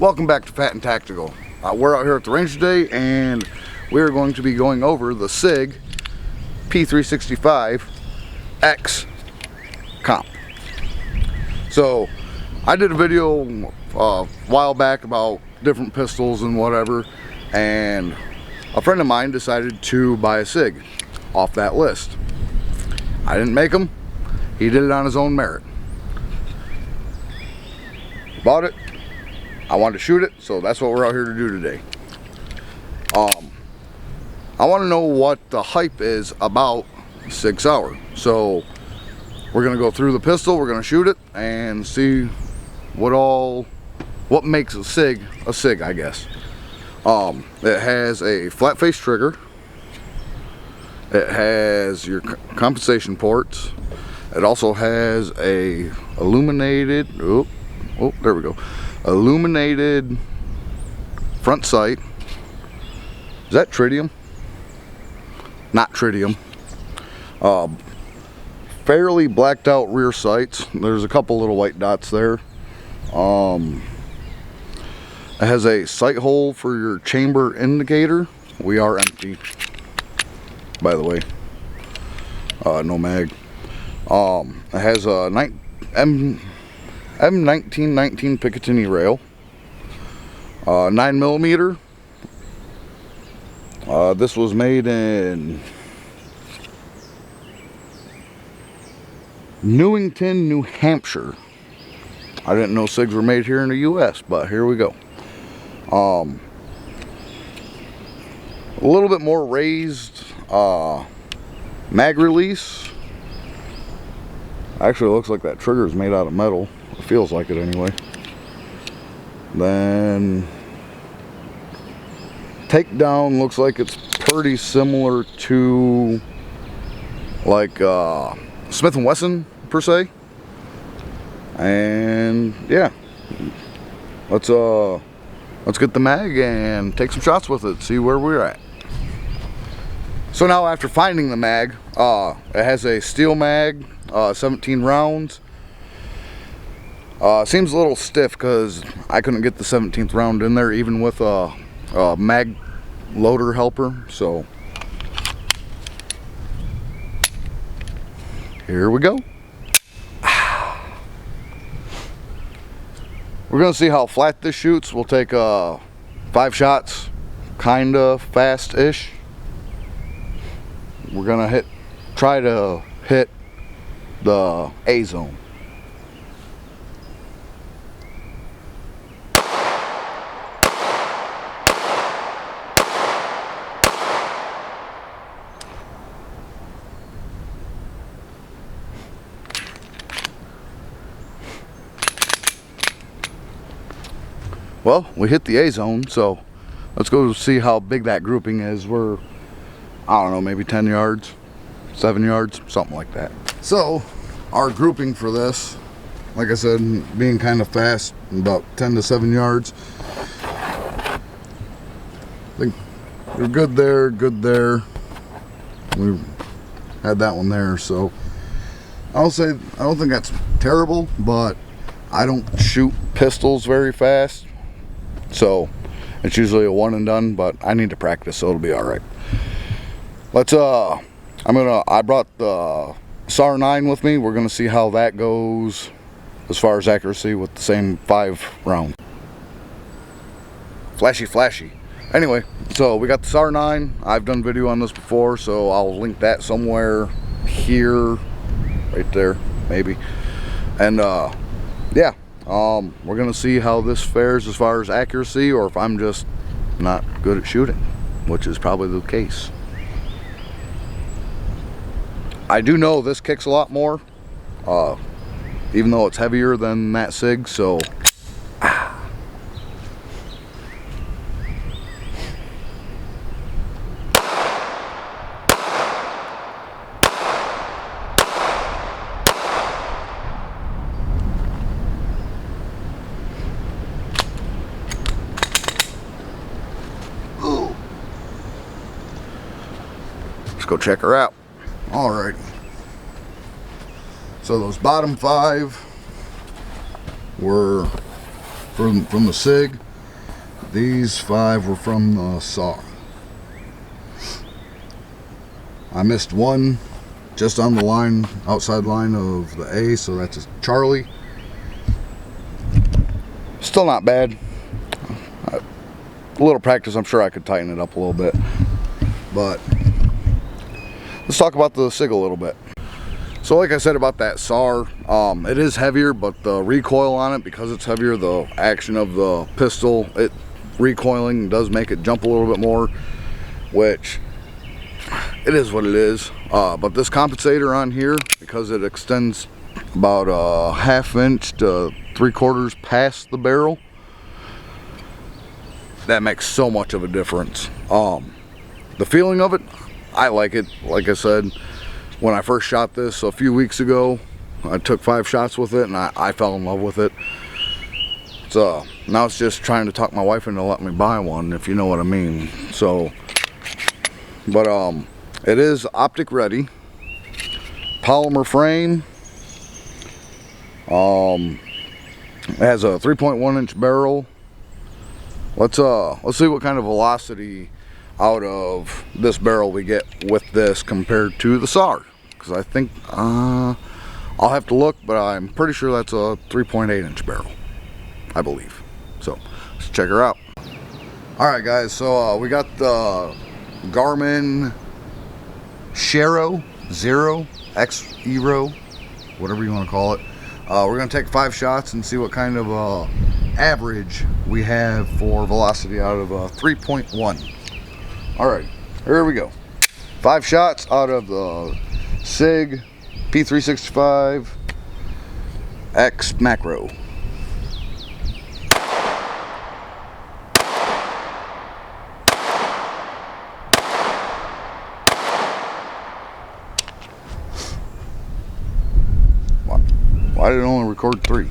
Welcome back to Fat and Tactical. We're out here at the range today and we're going to be going over the SIG P365 X comp. So I did a video a while back about different pistols and whatever, and a friend of mine decided to buy a SIG off that list. I didn't make him, he did it on his own merit. Bought it, I wanted to shoot it, so that's what we're out here to do today. I want to know what the hype is about SIG Sauer. So we're going to go through the pistol, we're going to shoot it, and see what makes a SIG, I guess. It has a flat face trigger. It has your compensation ports. It also has a illuminated, oh, there we go. Illuminated front sight. Is that tritium? Not tritium. Fairly blacked out rear sights. There's a couple little white dots there. It has a sight hole for your chamber indicator. We are empty, by the way. No mag. It has a M1919 Picatinny rail, 9mm. This was made in Newington, New Hampshire. I didn't know SIGs were made here in the US, but here we go. A little bit more raised mag release. Actually, it looks like that trigger is made out of metal. It feels like it anyway. Then takedown looks like it's pretty similar to like Smith & Wesson per se. And yeah, let's get the mag and take some shots with it, see where we're at. So now, after finding the mag, it has a steel mag, 17 rounds. Seems a little stiff because I couldn't get the 17th round in there even with a mag loader helper. So here we go. We're gonna see how flat this shoots. We'll take 5 shots, kinda fast-ish. We're gonna try to hit the A zone. Well, we hit the A zone, so let's go see how big that grouping is. We're, I don't know, maybe 10 yards, 7 yards, something like that. So, our grouping for this, like I said, being kind of fast, about 10 to 7 yards. I think we're good there, good there. We had that one there, so I'll say I don't think that's terrible, but I don't shoot pistols very fast. So it's usually a one and done, but I need to practice, so it'll be all right. Let's I brought the Sauer 9 with me. We're gonna see how that goes as far as accuracy with the same 5 round. Flashy. Anyway, so we got the Sauer 9. I've done video on this before, so I'll link that somewhere here, right there, maybe. And yeah. We're gonna see how this fares as far as accuracy, or if I'm just not good at shooting, which is probably the case. I do know this kicks a lot more, even though it's heavier than that SIG, so let's go check her out. Alrighty. So those bottom 5 were from the SIG. These 5 were from the Sauer. I missed one just on the line, outside line of the A, so that's a Charlie. Still not bad. A little practice, I'm sure I could tighten it up a little bit. But let's talk about the SIG a little bit. So like I said about that Sauer, it is heavier, but the recoil on it, because it's heavier, the action of the pistol, it recoiling does make it jump a little bit more, which it is what it is. But this compensator on here, because it extends about a 1/2 inch to 3/4 past the barrel, that makes so much of a difference. The feeling of it, I like it. Like I said, when I first shot this a few weeks ago, I took 5 shots with it and I fell in love with it. So now it's just trying to talk my wife into letting me buy one, if you know what I mean. So, but it is optic ready, polymer frame. It has a 3.1 inch barrel. Let's see what kind of velocity out of this barrel we get with this compared to the Sauer, because I think I'll have to look, but I'm pretty sure that's a 3.8 inch barrel, I believe. So let's check her out. Alright guys, so we got the Garmin Xero Zero Xmacro, whatever you want to call it. We're going to take 5 shots and see what kind of average we have for velocity out of 3.1. Alright, here we go. 5 shots out of the SIG P365 Xmacro. Why did it only record 3?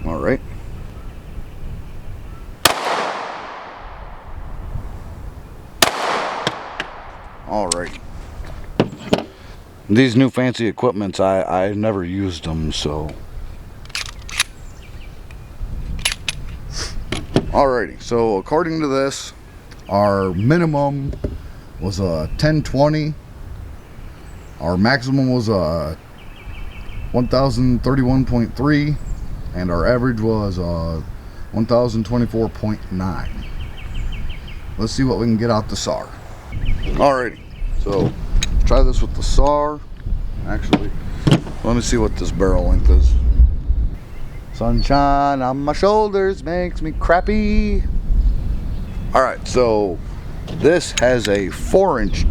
Alright. Alright. These new fancy equipments, I never used them, so. Alrighty, so according to this, our minimum was a 1020. Our maximum was a 1031.3, and our average was 1024.9. Let's see what we can get out the Sauer. Alrighty, so try this with the Sauer. Actually, let me see what this barrel length is. Sunshine on my shoulders makes me crappy. Alright, so this has a 4-inch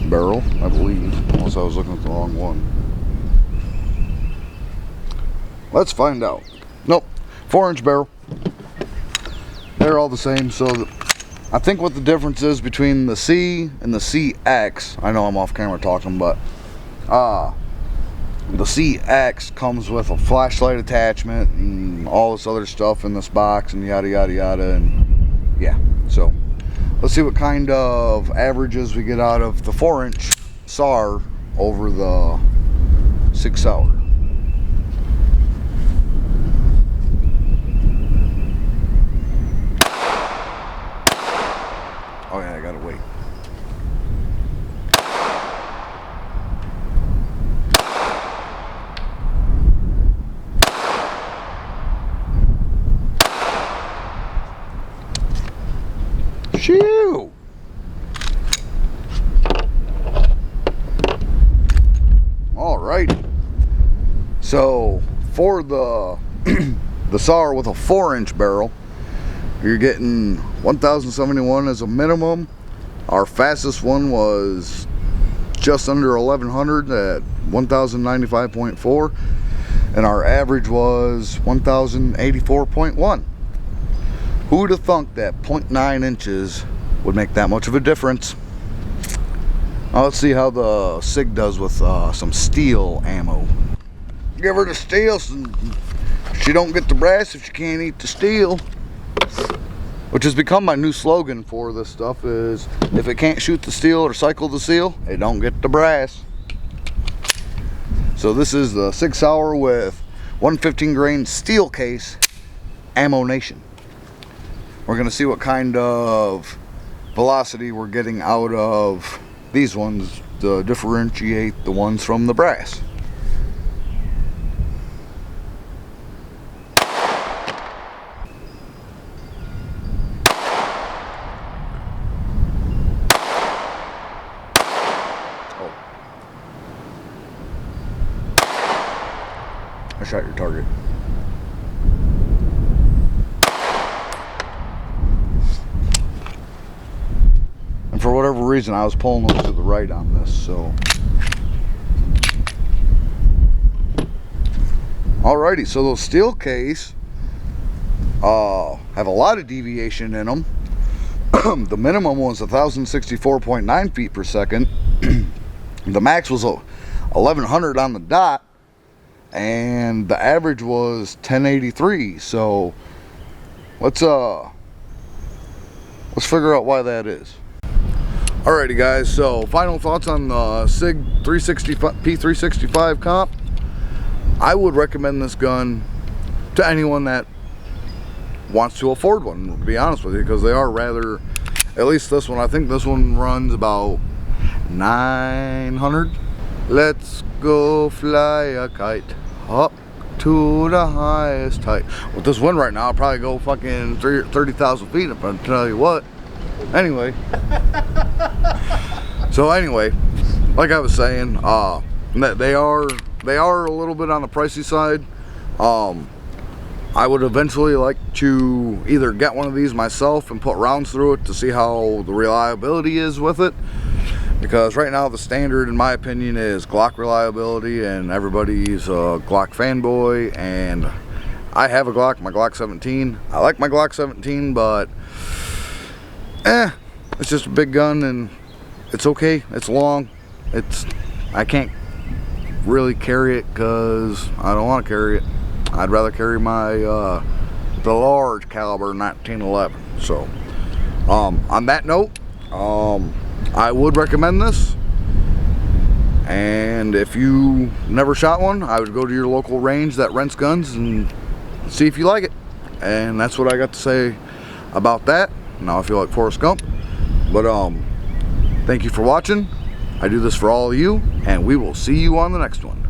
barrel, I believe, unless I was looking at the wrong one. Let's find out. Nope, 4-inch barrel. They're all the same. So I think what the difference is between the C and the CX, I know I'm off camera talking, but the CX comes with a flashlight attachment and all this other stuff in this box and yada yada yada, and yeah. So let's see what kind of averages we get out of the 4-inch Sauer over the 6 Sauer. Oh yeah, I gotta wait. Shoo! Alright. So for the the Sauer with a 4-inch barrel, you're getting 1071 as a minimum. Our fastest one was just under 1100 at 1095.4, and our average was 1084.1. Who'd have thunk that 0.9 inches would make that much of a difference? Now let's see how the SIG does with some steel ammo. Give her the steel, so she don't get the brass if she can't eat the steel. Which has become my new slogan for this stuff, is if it can't shoot the steel or cycle the steel, it don't get the brass. So this is the 6 Sauer with 115 grain steel case ammunition. We're going to see what kind of velocity we're getting out of these ones to differentiate the ones from the brass. I shot your target. And for whatever reason, I was pulling them to the right on this, so. Alrighty, so those steel case have a lot of deviation in them. The minimum was 1,064.9 feet per second. The max was 1,100 on the dot. And the average was 1083. So let's figure out why that is. Alrighty guys, so final thoughts on the SIG P365 comp. I would recommend this gun to anyone that wants to afford one, to be honest with you, because they are rather, at least this one, I think this one runs about 900. Let's go fly a kite up to the highest height. With this wind right now, I'll probably go fucking 30,000 feet if I tell you what. Anyway. So anyway, like I was saying, they are a little bit on the pricey side. I would eventually like to either get one of these myself and put rounds through it to see how the reliability is with it. Because right now the standard, in my opinion, is Glock reliability, and everybody's a Glock fanboy. And I have a Glock, my Glock 17. I like my Glock 17, but it's just a big gun, and it's okay. It's long. I can't really carry it because I don't want to carry it. I'd rather carry my the large caliber 1911. So on that note, I would recommend this, and if you never shot one, I would go to your local range that rents guns and see if you like it. And that's what I got to say about that. Now I feel like Forrest Gump, but thank you for watching. I do this for all of you, and we will see you on the next one.